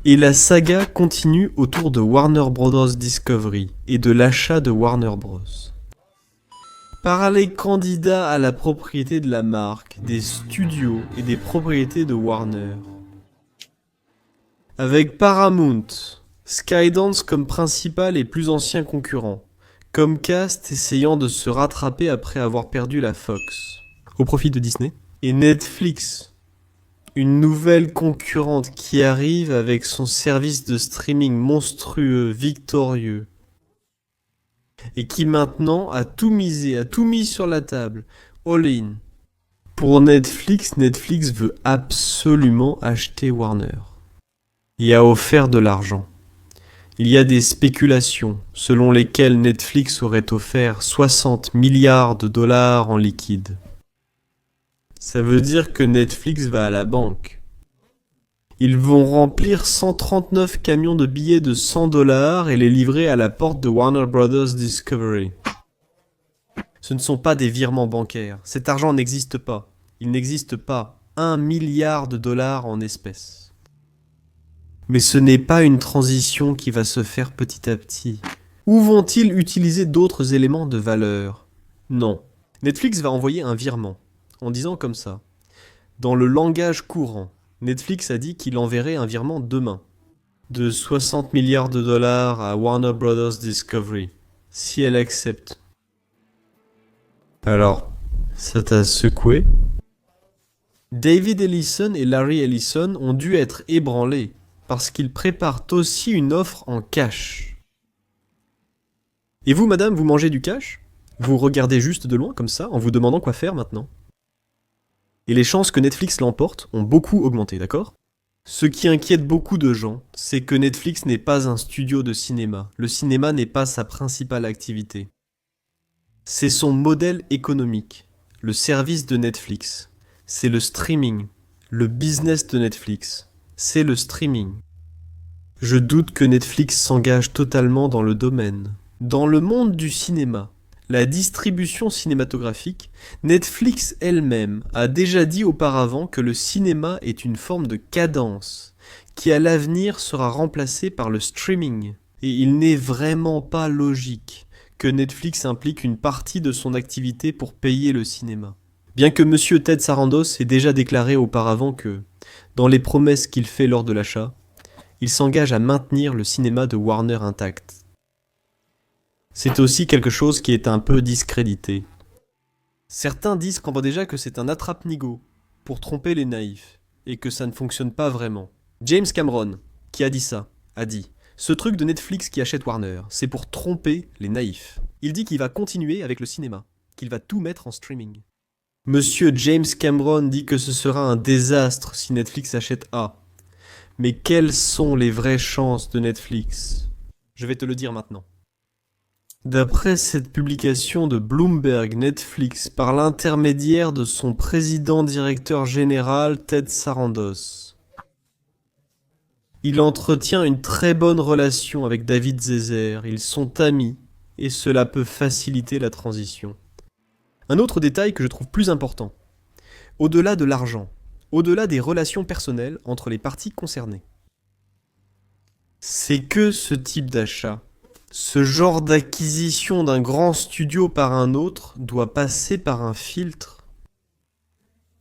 Et la saga continue autour de Warner Bros. Discovery et de l'achat de Warner Bros. Par les candidats à la propriété de la marque, des studios et des propriétés de Warner. Avec Paramount, Skydance comme principal et plus ancien concurrent, Comcast essayant de se rattraper après avoir perdu la Fox, au profit de Disney, et Netflix, une nouvelle concurrente qui arrive avec son service de streaming monstrueux, victorieux, et qui maintenant a tout misé, a tout mis sur la table, all-in. Pour Netflix, Netflix veut absolument acheter Warner et a offert de l'argent. Il y a des spéculations selon lesquelles Netflix aurait offert 60 milliards de dollars en liquide. Ça veut dire que Netflix va à la banque. Ils vont remplir 139 camions de billets de 100 dollars et les livrer à la porte de Warner Bros. Discovery. Ce ne sont pas des virements bancaires. Cet argent n'existe pas. Il n'existe pas 1 milliard de dollars en espèces. Mais ce n'est pas une transition qui va se faire petit à petit. Où vont-ils utiliser d'autres éléments de valeur? Non. Netflix va envoyer un virement, en disant comme ça. Dans le langage courant, Netflix a dit qu'il enverrait un virement demain, de 60 milliards de dollars à Warner Bros. Discovery, si elle accepte. Alors, ça t'a secoué? David Ellison et Larry Ellison ont dû être ébranlés, parce qu'ils préparent aussi une offre en cash. Et vous, madame, vous mangez du cash? Vous regardez juste de loin, comme ça, en vous demandant quoi faire maintenant? Et les chances que Netflix l'emporte ont beaucoup augmenté, d'accord? Ce qui inquiète beaucoup de gens, c'est que Netflix n'est pas un studio de cinéma. Le cinéma n'est pas sa principale activité. C'est son modèle économique, le service de Netflix. C'est le streaming. Le business de Netflix, c'est le streaming. Je doute que Netflix s'engage totalement dans le domaine. Dans le monde du cinéma, la distribution cinématographique, Netflix elle-même a déjà dit auparavant que le cinéma est une forme de cadence, qui à l'avenir sera remplacée par le streaming. Et il n'est vraiment pas logique que Netflix implique une partie de son activité pour payer le cinéma. Bien que Monsieur Ted Sarandos ait déjà déclaré auparavant que, dans les promesses qu'il fait lors de l'achat, il s'engage à maintenir le cinéma de Warner intact. C'est aussi quelque chose qui est un peu discrédité. Certains disent qu'en déjà que c'est un attrape-nigo pour tromper les naïfs et que ça ne fonctionne pas vraiment. James Cameron, qui a dit ça, a dit « Ce truc de Netflix qui achète Warner, c'est pour tromper les naïfs. » Il dit qu'il va continuer avec le cinéma, qu'il va tout mettre en streaming. Monsieur James Cameron dit que ce sera un désastre si Netflix achète A. Mais quelles sont les vraies chances de Netflix? Je vais te le dire maintenant. D'après cette publication de Bloomberg, Netflix, par l'intermédiaire de son président-directeur général Ted Sarandos, il entretient une très bonne relation avec David Zazer, ils sont amis, et cela peut faciliter la transition. Un autre détail que je trouve plus important, au-delà de l'argent, au-delà des relations personnelles entre les parties concernées, c'est que ce type d'achat, ce genre d'acquisition d'un grand studio par un autre doit passer par un filtre.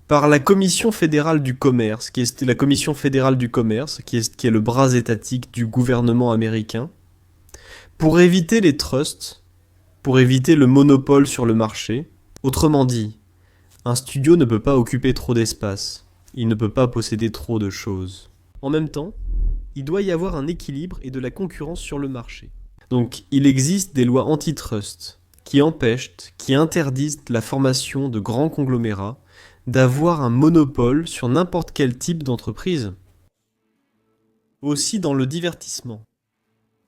Par la Commission fédérale du commerce, qui est la Commission fédérale du commerce, qui est le bras étatique du gouvernement américain, pour éviter les trusts, pour éviter le monopole sur le marché. Autrement dit, un studio ne peut pas occuper trop d'espace, il ne peut pas posséder trop de choses. En même temps, il doit y avoir un équilibre et de la concurrence sur le marché. Donc, il existe des lois antitrust qui empêchent, qui interdisent la formation de grands conglomérats d'avoir un monopole sur n'importe quel type d'entreprise. Aussi dans le divertissement.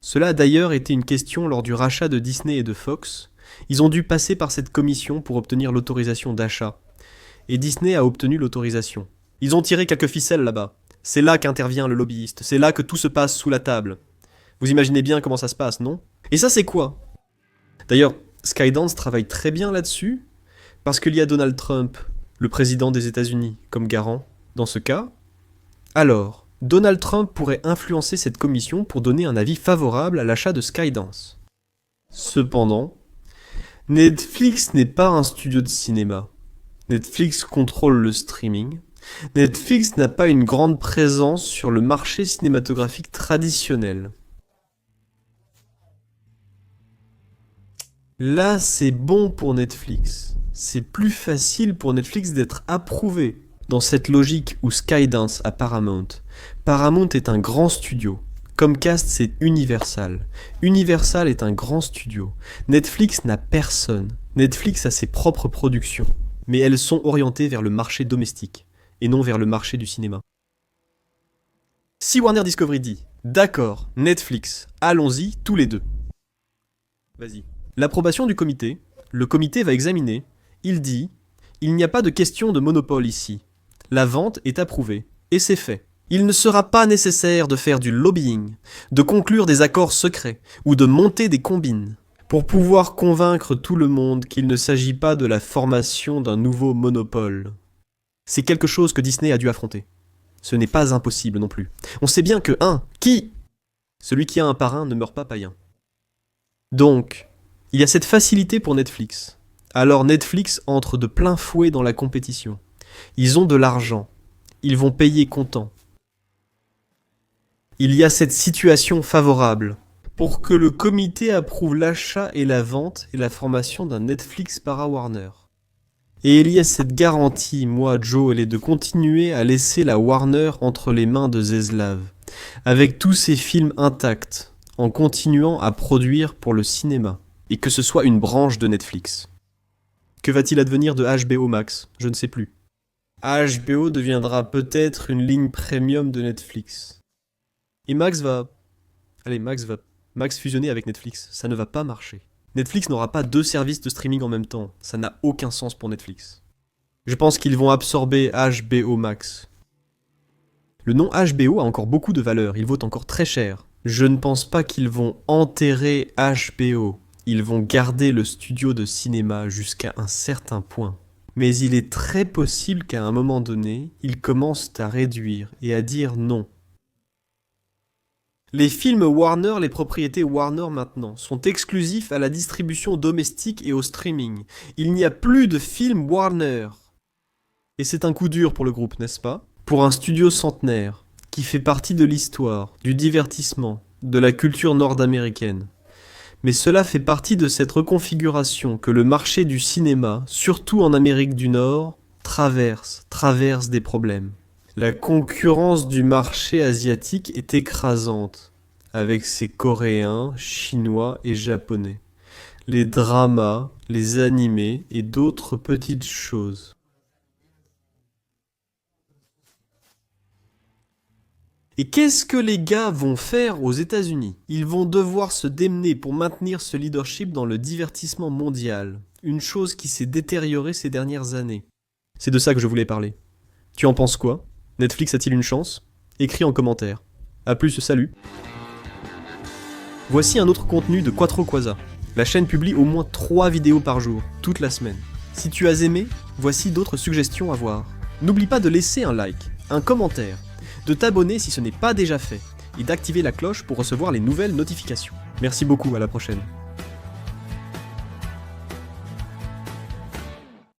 Cela a d'ailleurs été une question lors du rachat de Disney et de Fox. Ils ont dû passer par cette commission pour obtenir l'autorisation d'achat. Et Disney a obtenu l'autorisation. Ils ont tiré quelques ficelles là-bas. C'est là qu'intervient le lobbyiste. C'est là que tout se passe sous la table. Vous imaginez bien comment ça se passe, non? Et ça, c'est quoi? D'ailleurs, Skydance travaille très bien là-dessus, parce qu'il y a Donald Trump, le président des États-Unis, comme garant, dans ce cas. Alors, Donald Trump pourrait influencer cette commission pour donner un avis favorable à l'achat de Skydance. Cependant, Netflix n'est pas un studio de cinéma. Netflix contrôle le streaming. Netflix n'a pas une grande présence sur le marché cinématographique traditionnel. Là, c'est bon pour Netflix. C'est plus facile pour Netflix d'être approuvé dans cette logique où Skydance a Paramount. Paramount est un grand studio. Comcast, c'est Universal. Universal est un grand studio. Netflix n'a personne. Netflix a ses propres productions. Mais elles sont orientées vers le marché domestique, et non vers le marché du cinéma. Si Warner Discovery dit « D'accord, Netflix, allons-y, tous les deux ». Vas-y. L'approbation du comité, le comité va examiner, il dit « Il n'y a pas de question de monopole ici. La vente est approuvée, et c'est fait. Il ne sera pas nécessaire de faire du lobbying, de conclure des accords secrets, ou de monter des combines, pour pouvoir convaincre tout le monde qu'il ne s'agit pas de la formation d'un nouveau monopole. C'est quelque chose que Disney a dû affronter. Ce n'est pas impossible non plus. On sait bien que celui qui a un parrain ne meurt pas païen. Donc, il y a cette facilité pour Netflix. Alors Netflix entre de plein fouet dans la compétition. Ils ont de l'argent. Ils vont payer comptant. Il y a cette situation favorable pour que le comité approuve l'achat et la vente et la formation d'un Netflix para Warner. Et il y a cette garantie, moi, Joel, de continuer à laisser la Warner entre les mains de Zaslav, avec tous ses films intacts, en continuant à produire pour le cinéma, et que ce soit une branche de Netflix. Que va-t-il advenir de HBO Max? Je ne sais plus. HBO deviendra peut-être une ligne premium de Netflix. Et Max va fusionner avec Netflix. Ça ne va pas marcher. Netflix n'aura pas deux services de streaming en même temps. Ça n'a aucun sens pour Netflix. Je pense qu'ils vont absorber HBO Max. Le nom HBO a encore beaucoup de valeur. Il vaut encore très cher. Je ne pense pas qu'ils vont enterrer HBO. Ils vont garder le studio de cinéma jusqu'à un certain point. Mais il est très possible qu'à un moment donné, ils commencent à réduire et à dire non. Les films Warner, les propriétés Warner maintenant, sont exclusifs à la distribution domestique et au streaming. Il n'y a plus de films Warner. Et c'est un coup dur pour le groupe, n'est-ce pas? Pour un studio centenaire, qui fait partie de l'histoire, du divertissement, de la culture nord-américaine. Mais cela fait partie de cette reconfiguration que le marché du cinéma, surtout en Amérique du Nord, traverse des problèmes. La concurrence du marché asiatique est écrasante, avec ses Coréens, Chinois et Japonais, les dramas, les animés et d'autres petites choses. Et qu'est-ce que les gars vont faire aux États-Unis? Ils vont devoir se démener pour maintenir ce leadership dans le divertissement mondial, une chose qui s'est détériorée ces dernières années. C'est de ça que je voulais parler. Tu en penses quoi? Netflix a-t-il une chance? Écris en commentaire. A plus, salut. Voici un autre contenu de Quattro Quasa. La chaîne publie au moins 3 vidéos par jour, toute la semaine. Si tu as aimé, voici d'autres suggestions à voir. N'oublie pas de laisser un like, un commentaire, de t'abonner si ce n'est pas déjà fait, et d'activer la cloche pour recevoir les nouvelles notifications. Merci beaucoup, à la prochaine.